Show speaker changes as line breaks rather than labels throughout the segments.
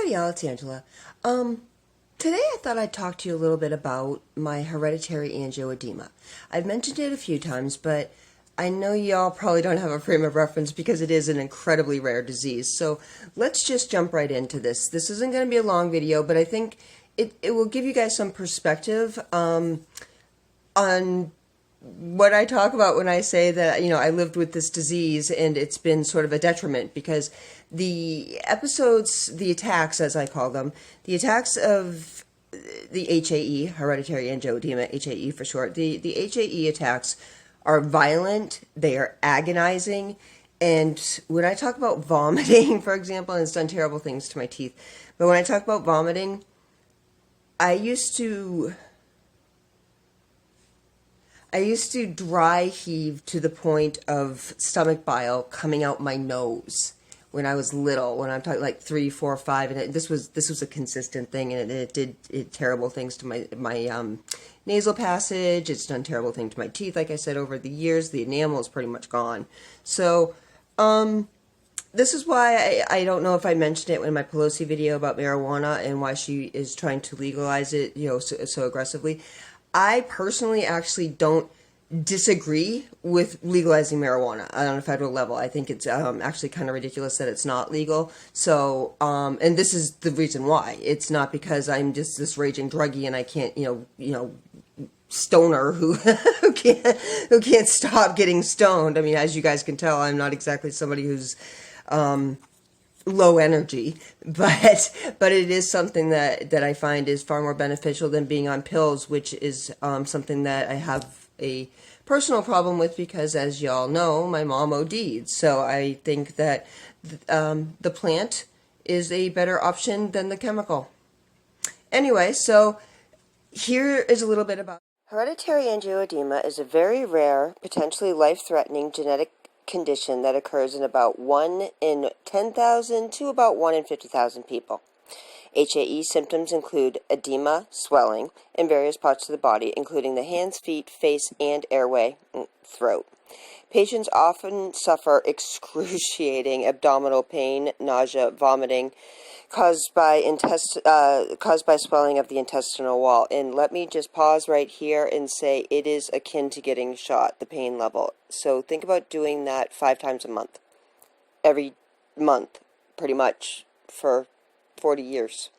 Hi, y'all. It's Angela. Today I thought I'd talk to you a little bit about my hereditary angioedema. I've mentioned it a few times, but I know y'all probably don't have a frame of reference because it is an incredibly rare disease. So let's just jump right into this. This isn't going to be a long video, but I think it will give you guys some perspective on what I talk about when I say that, I lived with this disease and it's been sort of a detriment because the episodes, the attacks, as I call them, the attacks of the HAE, hereditary angioedema, HAE for short, the HAE attacks are violent, they are agonizing, and when I talk about vomiting, for example, and it's done terrible things to my teeth, but when I talk about vomiting, I used to dry heave to the point of stomach bile coming out my nose when I was little. When I'm talking like 3, 4, 5, and this was a consistent thing, and it did terrible things to my nasal passage. It's done terrible things to my teeth. Like I said, over the years, the enamel is pretty much gone. So, this is why I don't know if I mentioned it in my Pelosi video about marijuana and why she is trying to legalize it, so aggressively. I personally actually don't disagree with legalizing marijuana on a federal level. I think it's actually kind of ridiculous that it's not legal. So, and this is the reason why. It's not because I'm just this raging druggie and I can't, stoner who who can't stop getting stoned. I mean, as you guys can tell, I'm not exactly somebody who's low energy, but it is something that I find is far more beneficial than being on pills, which is something that I have a personal problem with because, as y'all know, my mom OD'd. So I think that the plant is a better option than the chemical. Anyway, so here is a little bit about hereditary angioedema is a very rare, potentially life-threatening genetic condition that occurs in about 1 in 10,000 to about 1 in 50,000 people. HAE symptoms include edema, swelling, in various parts of the body, including the hands, feet, face, and airway, throat. Patients often suffer excruciating abdominal pain, nausea, vomiting, caused by swelling of the intestinal wall. And let me just pause right here and say it is akin to getting shot, the pain level. So think about doing that 5 times a month, every month, pretty much, for 40 years.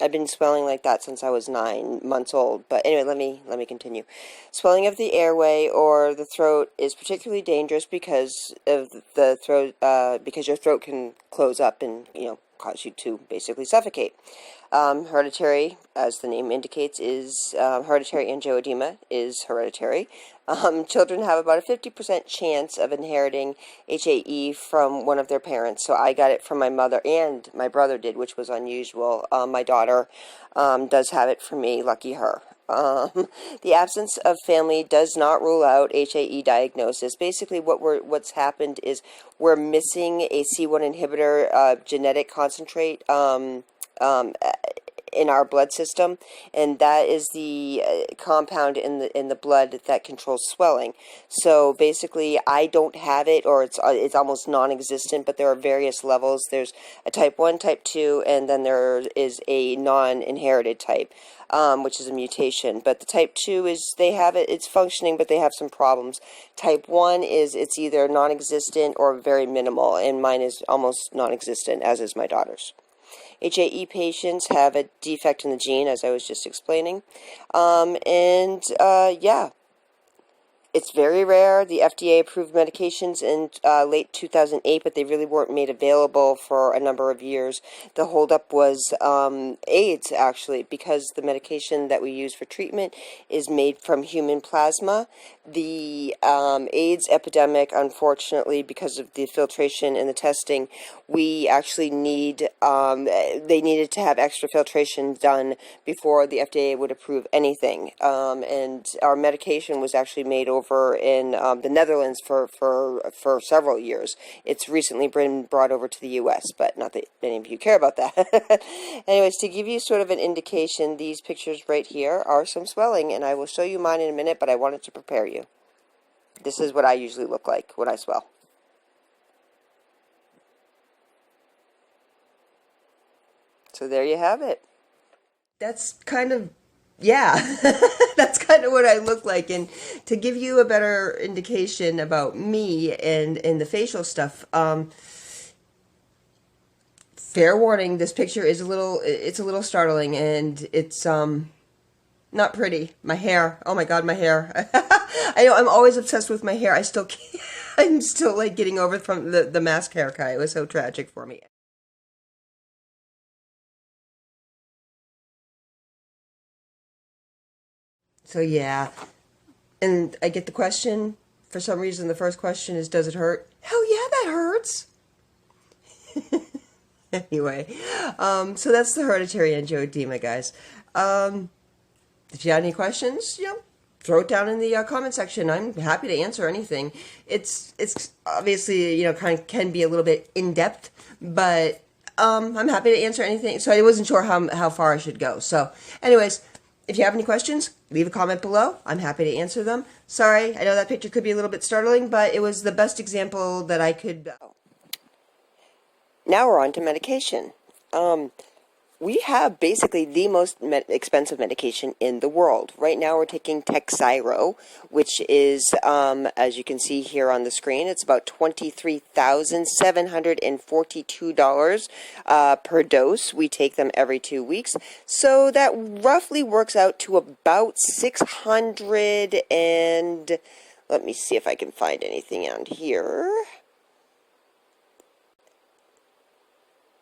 I've been swelling like that since I was 9 months old. But anyway, let me continue. Swelling of the airway or the throat is particularly dangerous because of the throat, because your throat can close up and cause you to basically suffocate. Hereditary, as the name indicates, is hereditary angioedema is hereditary. Children have about a 50% chance of inheriting HAE from one of their parents. So I got it from my mother, and my brother did, which was unusual. My daughter does have it from me. Lucky her. The absence of family does not rule out HAE diagnosis. Basically, what's happened is we're missing a C1 inhibitor genetic concentrate in our blood system, and that is the compound in the blood that controls swelling. So basically, I don't have it, or it's almost non-existent. But there are various levels. There's a type 1, type 2, and then there is a non-inherited type, which is a mutation. But the type 2 is they have it; it's functioning, but they have some problems. Type 1 is it's either non-existent or very minimal, and mine is almost non-existent, as is my daughter's. HAE patients have a defect in the gene, as I was just explaining. Yeah, it's very rare. The FDA approved medications in late 2008, but they really weren't made available for a number of years. The holdup was AIDS, actually, because the medication that we use for treatment is made from human plasma. The AIDS epidemic, unfortunately, because of the filtration and the testing, we actually they needed to have extra filtration done before the FDA would approve anything. And our medication was actually made over in the Netherlands for several years. It's recently been brought over to the U.S., but not that any of you care about that. Anyways, to give you sort of an indication, these pictures right here are some swelling, and I will show you mine in a minute, but I wanted to prepare you. This is what I usually look like when I swell. So there you have it. That's kind of, yeah, that's kind of what I look like. And to give you a better indication about me and the facial stuff, fair warning, this picture is it's a little startling, and it's not pretty. My hair, oh my God, my hair. I know, I'm always obsessed with my hair. I still can't, I'm still like getting over from the mask haircut. It was so tragic for me. So yeah, and I get the question, for some reason the first question is, does it hurt? Hell yeah, that hurts. Anyway, so that's the hereditary angioedema, guys. If you have any questions, throw it down in the comment section. I'm happy to answer anything. It's obviously, kind of can be a little bit in depth, but I'm happy to answer anything. So I wasn't sure how far I should go. So anyways, if you have any questions, leave a comment below. I'm happy to answer them. Sorry, I know that picture could be a little bit startling, but it was the best example that I could. Now we're on to medication. We have basically the most expensive medication in the world. Right now we're taking Takhzyro, which is, as you can see here on the screen, it's about $23,742 per dose. We take them every 2 weeks. So that roughly works out to about 600 and... Let me see if I can find anything on here.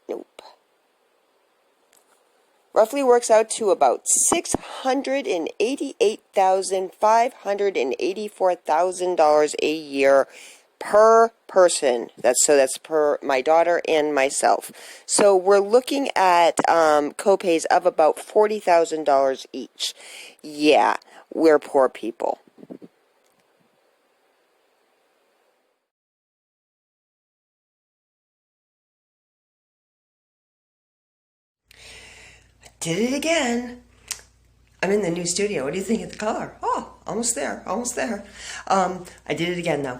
Nope. Roughly works out to about $688,584 a year per person. That's per my daughter and myself. So we're looking at copays of about $40,000 each. Yeah, we're poor people. Did it again. I'm in the new studio. What do you think of the color? Oh, almost there, almost there. I did it again though.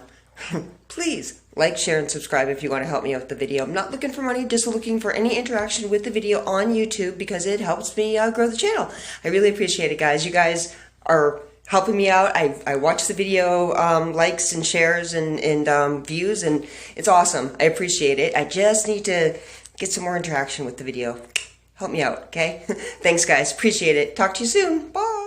Please like, share, and subscribe if you want to help me out with the video. I'm not looking for money, just looking for any interaction with the video on YouTube because it helps me grow the channel. I really appreciate it, guys. You guys are helping me out. I watch the video likes and shares and views, and it's awesome. I appreciate it. I just need to get some more interaction with the video. Help me out, okay? Thanks, guys. Appreciate it. Talk to you soon. Bye.